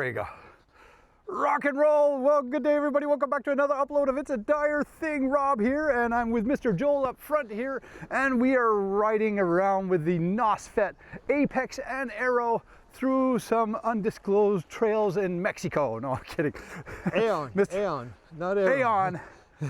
you go. Rock and roll. Well, good day, everybody. Welcome back to another upload of It's a Dyer Thing. Rob here, and I'm with Mr. Joel up front here, and we are riding around with the Nosfet Apex and Arrow through some undisclosed trails in Mexico. No, I'm kidding. Aeon, Aeon, not Arrow. Aeon.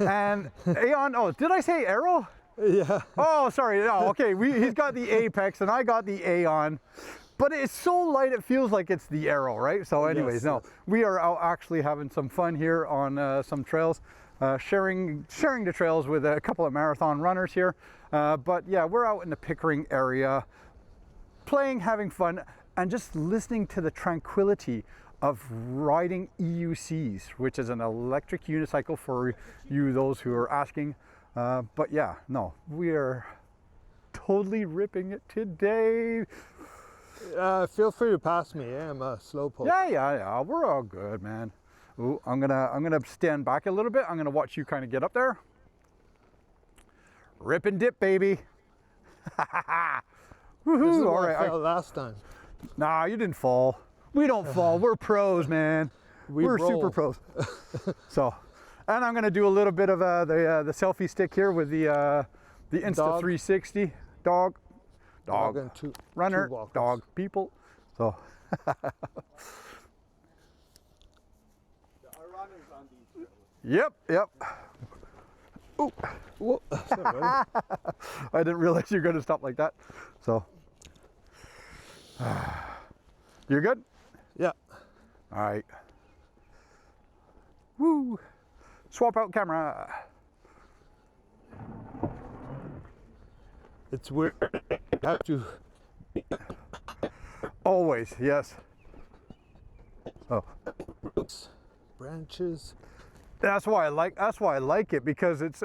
And Aeon, oh, did I say Arrow? Yeah. Oh, sorry. Oh, okay. He's got the Apex and I got the Aeon. But it's so light, it feels like it's the Arrow, right? So anyways, yes, no, yes. We are out actually having some fun here on some trails, sharing the trails with a couple of marathon runners here. But yeah, we're out in the Pickering area, playing, having fun, and just listening to the tranquility of riding EUCs, which is an electric unicycle for you, those who are asking. But yeah, no, we are totally ripping it today. Feel free to pass me. I'm a slow poke. Yeah. We're all good, man. Ooh, I'm gonna stand back a little bit. I'm gonna watch you kind of get up there. Rip and dip, baby. Woohoo! This is All where right. I fell last time. Nah, you didn't fall. We don't fall. We're pros, man. We're roll. super pros. So, and I'm gonna do a little bit of the selfie stick here with the Insta Dog. 360 dog. And two Runner, walkers. dog, people. So Yep. Ooh. Whoa. Sorry, I didn't realize you were going to stop like that. So you're good? yeah. All right. Woo. Swap out camera. It's weird. You have to. Always, yes. Oh. Roots, branches. That's why I like it, because it's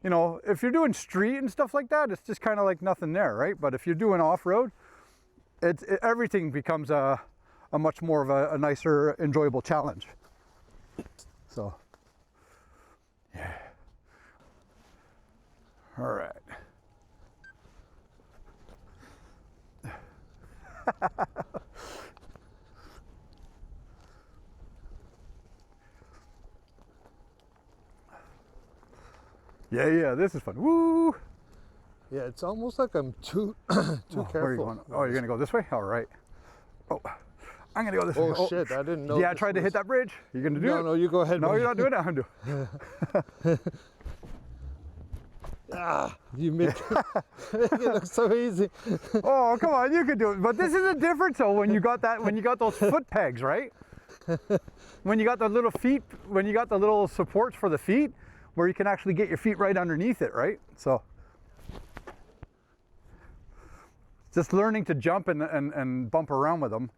you know, if you're doing street and stuff like that, it's just kind of like nothing there, right? But if you're doing off-road, everything becomes a much more of a nicer, enjoyable challenge. So yeah. All right. Yeah, this is fun. Woo! Yeah, it's almost like I'm too Where are you careful. going? Oh, you're gonna go this way? All right. Oh, I'm gonna go this way. Oh shit! I didn't know. Yeah, I this tried to was- hit that bridge. You're gonna do it? No, you go ahead. No, man. you're not doing it. I'm doing it. You make it look so easy. Oh, come on, you can do it. But this is a difference though when you got those foot pegs, right? When you got the little feet, when you got the little supports for the feet, where you can actually get your feet right underneath it, right? So just learning to jump and bump around with them.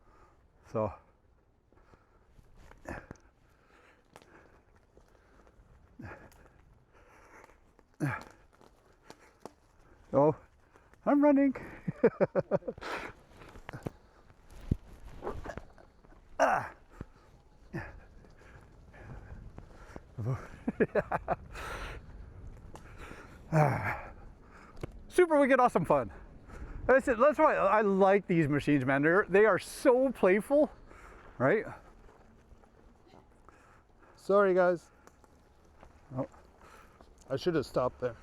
So oh, I'm running. Super wicked awesome fun. That's why I like these machines, man. They are so playful, right? Sorry, guys. Oh. I should have stopped there.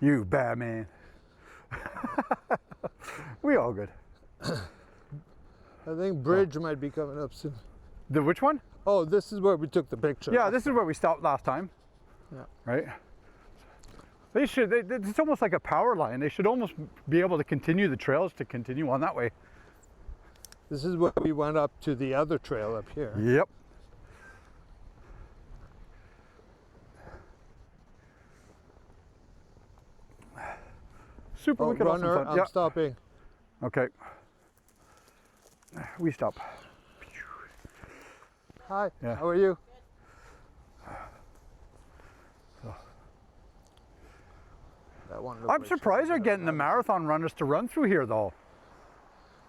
You bad man. We all good. I think bridge might be coming up soon. The which one? Oh, this is where we took the picture. Yeah, this is where we stopped last time. Yeah. Right? They should, it's almost like a power line. They should almost be able to continue the trails to continue on that way. This is where we went up to the other trail up here. Yep. Super Oh, wicked awesome runner, fun. I'm Yeah. stopping. Okay. We stop. Hi, Yeah. how are you? That one looked I'm like surprised they're something getting the marathon runners to run through here though.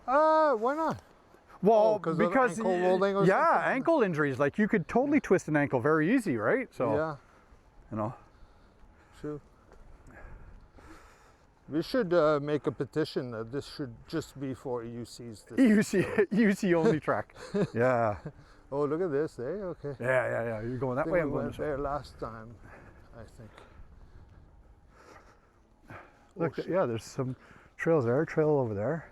Why not? Well, 'cause of because ankle rolling or yeah, something? ankle injuries. Like you could totally twist an ankle very easy, right? So Yeah, you know. true. We should make a petition that this should just be for EUCs. EUC only track. Yeah. Oh, look at this, eh? Okay. Yeah. You're going that way. I'm We going went this way. there last time, I think. Look, yeah, there's some trails there. Trail over there.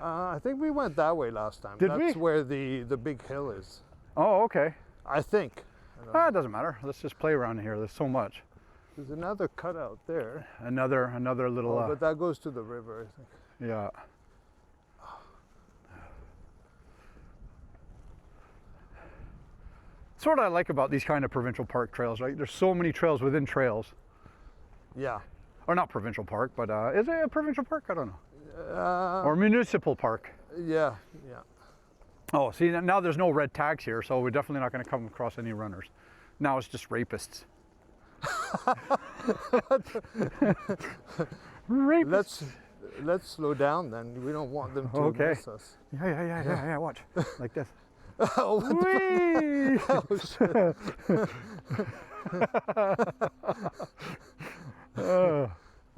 I think we went that way last time. Did we? That's where the big hill is. Oh, okay. I think. It doesn't matter. Let's just play around here. There's so much. There's another cutout there. Another little. But that goes to the river, I think. Yeah. That's what I like about these kind of provincial park trails, right? There's so many trails within trails. Yeah. Or not provincial park, but is it a provincial park? I don't know. Uh, Or municipal park. yeah. Oh, see, now there's no red tags here, so we're definitely not going to come across any runners. Now it's just rapists. Rapists. Let's slow down then. We don't want them to Okay. miss us. Yeah. Watch. Like this. Oh, what the Whee! fuck?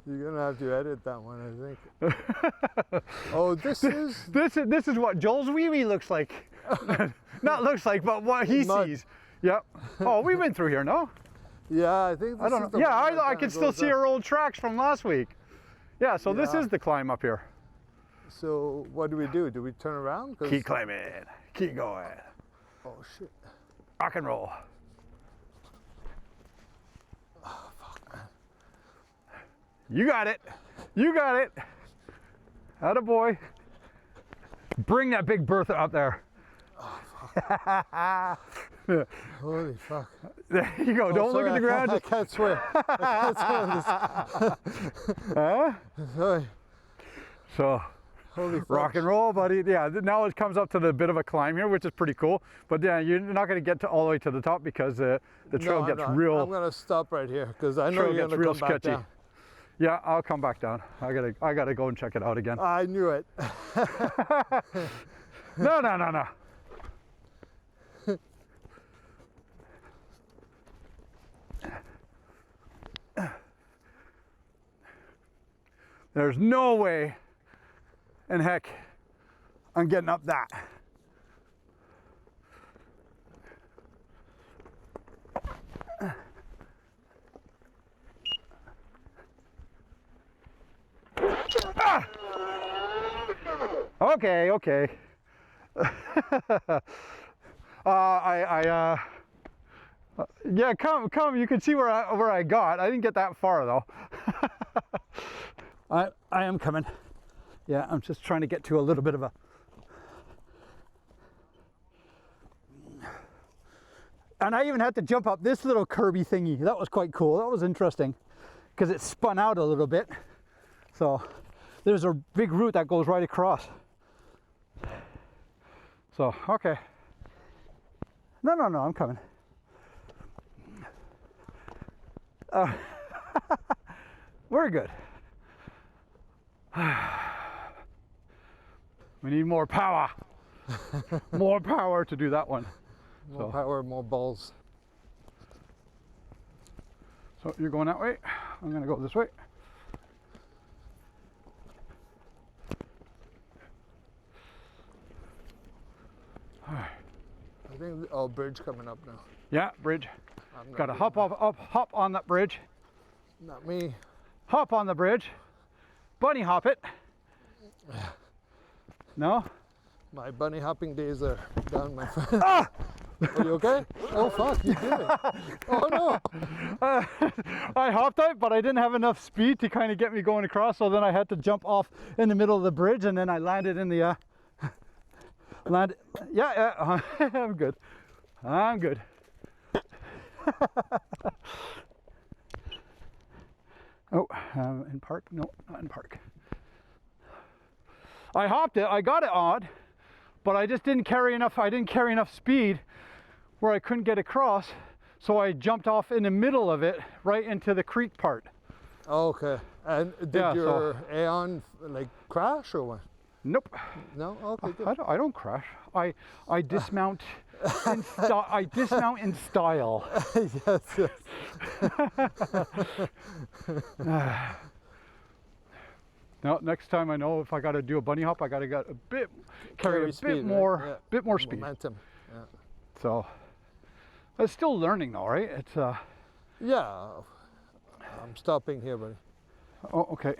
You're gonna have to edit that one, I think. Oh, this This is what Joel's wee-wee looks like. Not looks like, but what he Mud. sees. Yep. Oh, we went through here, no? Yeah, I think. This I don't is know. the Yeah, one that I kinda can still goes see up. our old tracks from last week. Yeah, so this Yeah. is the climb up here. So what do? Do we turn around? 'Cause- Keep climbing. Keep going. Oh shit. Rock and roll. Oh fuck, man. You got it. You got it. Atta boy. Bring that big Bertha up there. Holy fuck. There you go. Oh, Don't look sorry, at the ground. I can't swear. I can't swear on Huh? this. Sorry. So, Holy fuck. rock and roll, buddy. Yeah, now it comes up to the bit of a climb here, which is pretty cool. But yeah, you're not going to get to all the way to the top because the trail No, gets I'm real. I'm gonna stop right here because I know Trail you're gets gonna real come back sketchy. down. Yeah, I'll come back down. I gotta go and check it out again. I knew it. No. There's no way in heck I'm getting up that. Ah! Okay. Yeah, come. You can see where I got. I didn't get that far though. I am coming. Yeah, I'm just trying to get to a little bit of a. And I even had to jump up this little Kirby thingy. That was quite cool. That was interesting because it spun out a little bit. So there's a big route that goes right across. So, okay. No, I'm coming. We're good. We need more power. More power to do that one. More power, more balls. So you're going that way. I'm going to go this way. I think, oh, bridge coming up now. Yeah, bridge. I'm not Got to doing hop on that bridge. that. Not me. Hop on the bridge. Bunny hop it. No? My bunny hopping days are done, my friend. Are you okay? Oh fuck, you did it. Oh no. I hopped out, but I didn't have enough speed to kind of get me going across, so then I had to jump off in the middle of the bridge, and then I landed in the Yeah, I'm good. I'm good. Oh, in park? No, not in park. I hopped it. I got it on, but I just didn't carry enough. I didn't carry enough speed where I couldn't get across, so I jumped off in the middle of it, right into the creek part. Okay. And did Yeah, your Aeon like crash or what? Nope. No. Okay. Good. I don't crash. I dismount. I dismount in style. Yes. Now, next time I know if I got to do a bunny hop, I got to get a bit, carry a speed, bit more, right? Yeah. bit more speed. Momentum. Yeah. So, it's still learning though, right? It's Yeah. I'm stopping here, buddy. oh, okay.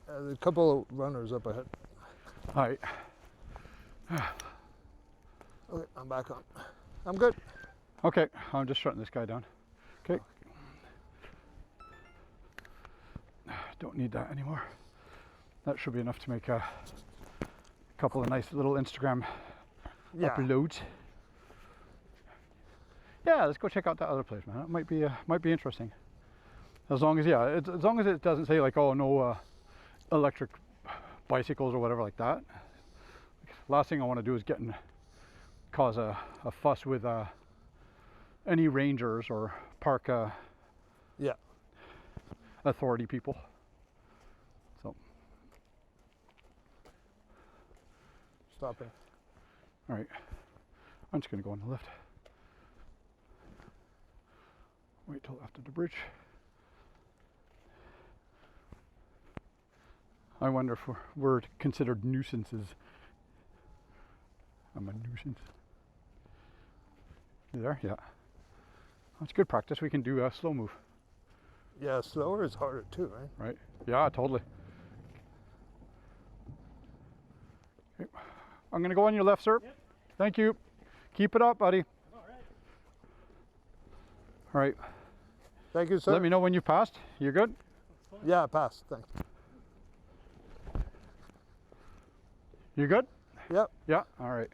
There's a couple of runners up ahead. All right. Okay, I'm back on. I'm good. Okay, I'm just shutting this guy down. Okay. Don't need that anymore. That should be enough to make a couple of nice little Instagram uploads. Yeah, let's go check out that other place, man. It might be interesting. As long as as long as it doesn't say like, oh no electric bicycles or whatever like that. Last thing I want to do is cause a fuss with any rangers or park authority people. So Stopping. all right, I'm just gonna go on the left. Wait till after the bridge. I wonder if we're considered nuisances. I'm a nuisance. You there? Yeah. That's good practice. We can do a slow move. Yeah, slower is harder too, right? Right? Yeah, totally. Okay. I'm going to go on your left, sir. Yep. Thank you. Keep it up, buddy. All right. Thank you, sir. Let me know when you've passed. You're good? Yeah, I passed. Thanks. You good? Yep. Yeah. All right.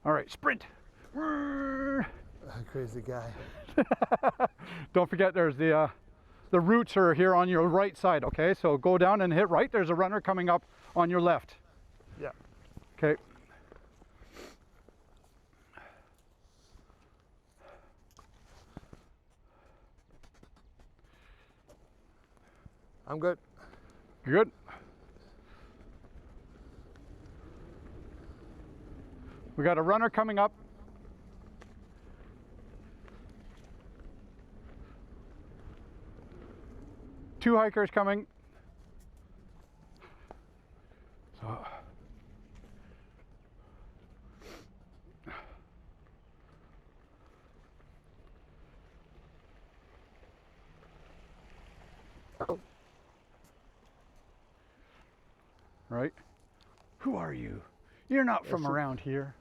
All right. Sprint. Crazy guy. Don't forget, there's the roots are here on your right side. Okay, so go down and hit right. There's a runner coming up on your left. Yeah. Okay. I'm good. You good? We got a runner coming up. Two hikers coming. So. Right? Who are you? You're not from around here.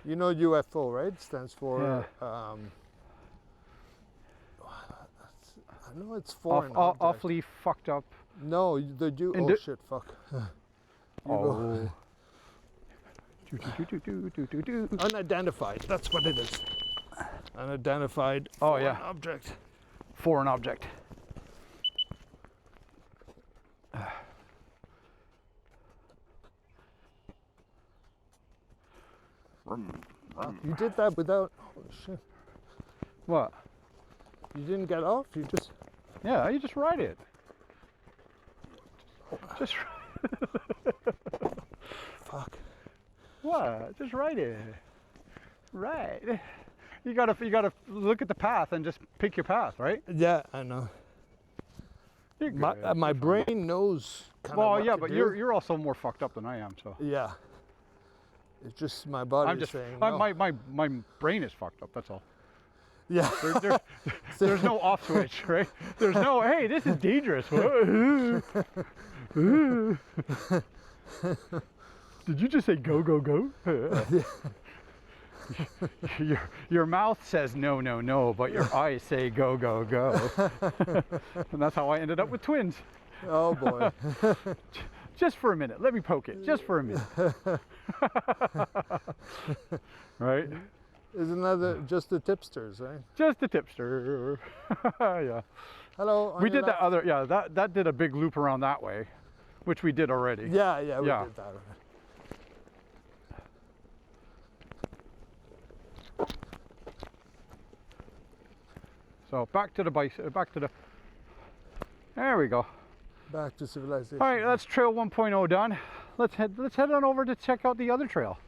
You know UFO, right? Stands for. Yeah. I know it's foreign. Awfully fucked up. No, they do. Oh shit! Fuck. Oh. Unidentified. That's what it is. Unidentified. Oh yeah. Object. Foreign object. You did that without. Holy shit. What? You didn't get off. You just. Yeah, you just ride it. Just. Fuck. What? Just ride it. Right. You gotta look at the path and just pick your path, right? Yeah, I know. You're good. My brain knows. Well, yeah, but you're also more fucked up than I am, so. Yeah. It's just my body I'm just saying. my No. brain is fucked up. That's all. Yeah. There's no off switch, right? There's no, hey, this is dangerous. Did you just say go, go, go? Your mouth says no, no, no, but your eyes say go, go, go. And that's how I ended up with twins. Oh boy. Just for a minute. Let me poke it. Just for a minute. Right? Isn't that just the tipsters, right? Just a tipster. Yeah. Hello. We did that other, yeah, that did a big loop around that way, which we did already. Yeah, we did that already. So back to the bike, there we go. Back to civilization. All right, that's trail 1.0 done. Let's head on over to check out the other trail.